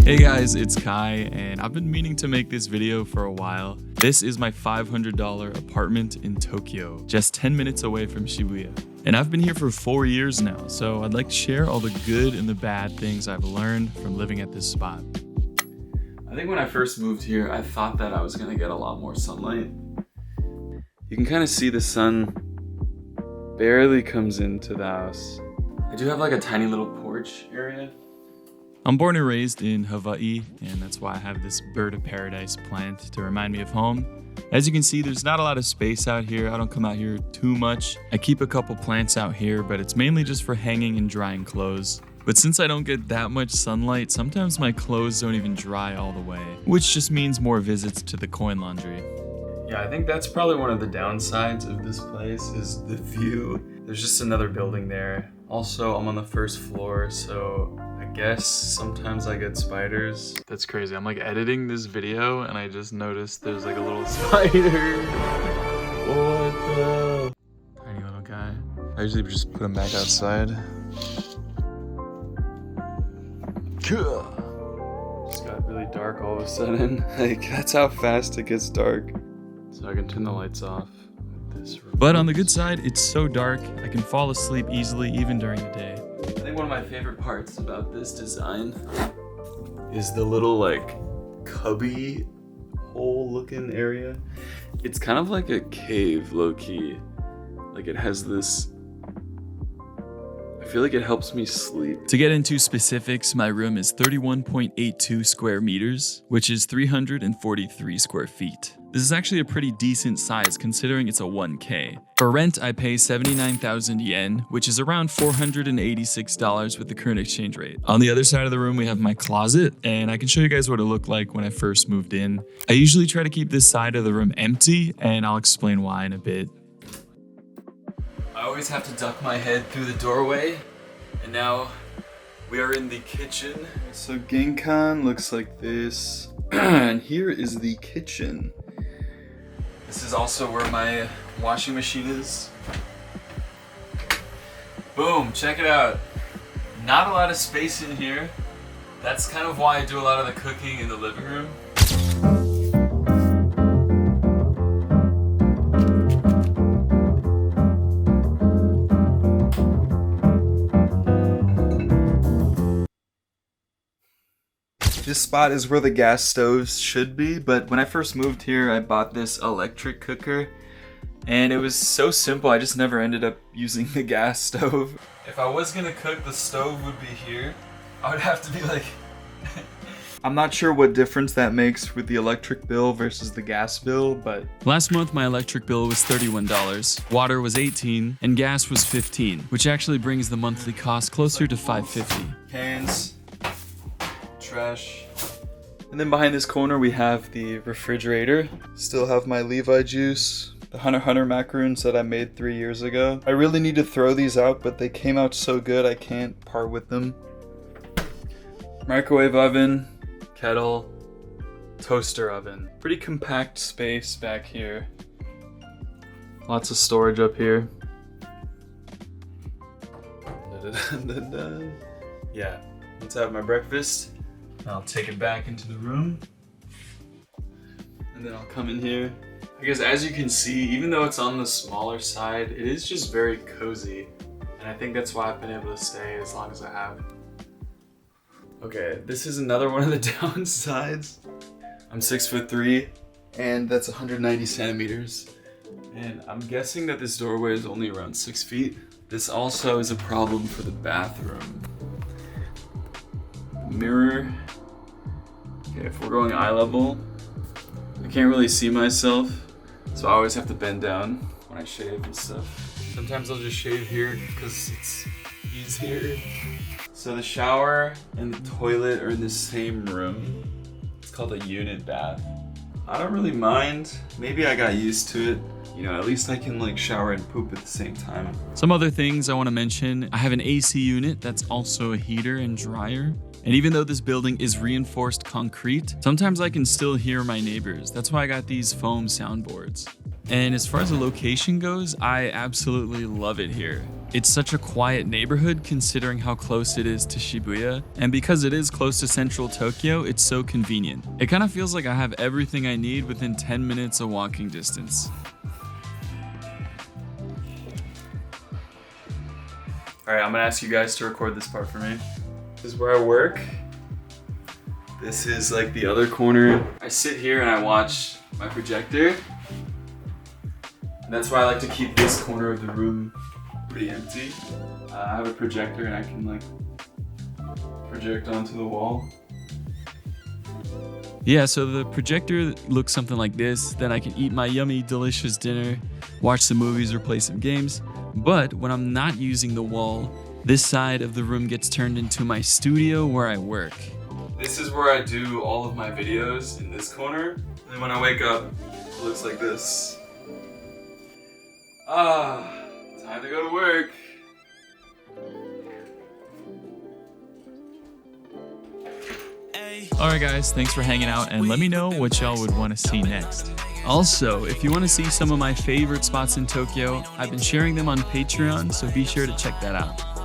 Hey guys, it's Kai, and I've been meaning to make this video for a while. This is my $500 apartment in Tokyo, just 10 minutes away from Shibuya. And I've been here for 4 years now, so I'd like to share all the good and the bad things I've learned from living at this spot. I think when I first moved here, I thought that I was gonna get a lot more sunlight. You can kind of see the sun barely comes into the house. I do have like a tiny little porch area. I'm born and raised in Hawaii, and that's why I have this bird of paradise plant to remind me of home. As you can see, there's not a lot of space out here. I don't come out here too much. I keep a couple plants out here, but it's mainly just for hanging and drying clothes. But since I don't get that much sunlight, sometimes my clothes don't even dry all the way, which just means more visits to the coin laundry. Yeah, I think that's probably one of the downsides of this place is the view. There's just another building there. Also, I'm on the first floor, so I guess sometimes I get spiders. That's crazy. I'm like editing this video and I just noticed there's like a little spider. What the? Tiny little guy. I usually just put him back outside. Just got really dark all of a sudden. Like, that's how fast it gets dark. So I can turn the lights off. But on the good side, it's so dark, I can fall asleep easily even during the day. I think one of my favorite parts about this design is the little like cubby hole looking area. It's kind of like a cave, low-key. Like it has this, I feel like it helps me sleep. To get into specifics, my room is 31.82 square meters, which is 343 square feet. This is actually a pretty decent size considering it's a 1K. For rent, I pay 79,000 yen, which is around $486 with the current exchange rate. On the other side of the room, we have my closet, and I can show you guys what it looked like when I first moved in. I usually try to keep this side of the room empty, and I'll explain why in a bit. I always have to duck my head through the doorway, and now we are in the kitchen. So Genkan looks like this, and here is the kitchen. This is also where my washing machine is. Boom, check it out. Not a lot of space in here. That's kind of why I do a lot of the cooking in the living room. This spot is where the gas stoves should be, but when I first moved here, I bought this electric cooker, and it was so simple, I just never ended up using the gas stove. If I was gonna cook, the stove would be here. I would have to be like... I'm not sure what difference that makes with the electric bill versus the gas bill, but... Last month, my electric bill was $31, water was $18, and gas was $15, which actually brings the monthly cost closer to $5.50. Cans. Trash. And then behind this corner we have the refrigerator. Still have my Levi juice, the Hunter Hunter macaroons that I made 3 years ago. I really need to throw these out, but they came out so good I can't part with them. Microwave oven, kettle, toaster oven. Pretty compact space back here. Lots of storage up here. Yeah, let's have my breakfast. I'll take it back into the room, and then I'll come in here. I guess as you can see, even though it's on the smaller side, it is just very cozy, and I think that's why I've been able to stay as long as I have. Okay, this is another one of the downsides. I'm 6'3", and that's 190 centimeters, and I'm guessing that this doorway is only around 6 feet. This also is a problem for the bathroom. Mirror. Okay, if we're going eye level, I can't really see myself, so I always have to bend down when I shave and stuff. Sometimes I'll just shave here because it's easier. So the shower and the toilet are in the same room. It's called a unit bath. I don't really mind. Maybe I got used to it. You know, at least I can like shower and poop at the same time. Some other things I want to mention. I have an AC unit that's also a heater and dryer. And even though this building is reinforced concrete, sometimes I can still hear my neighbors. That's why I got these foam soundboards. And as far as the location goes, I absolutely love it here. It's such a quiet neighborhood considering how close it is to Shibuya, and because it is close to central Tokyo, it's so convenient. It kind of feels like I have everything I need within 10 minutes of walking distance. Alright, I'm gonna ask you guys to record this part for me. This is where I work. This is like the other corner. I sit here and I watch my projector. And that's why I like to keep this corner of the room pretty empty. I have a projector and I can like project onto the wall. Yeah, so the projector looks something like this. Then I can eat my yummy, delicious dinner, watch some movies or play some games. But when I'm not using the wall, this side of the room gets turned into my studio where I work. This is where I do all of my videos in this corner. And then when I wake up, it looks like this. Time to go to work. Alright guys, thanks for hanging out and let me know what y'all would want to see next. Also, if you want to see some of my favorite spots in Tokyo, I've been sharing them on Patreon, so be sure to check that out.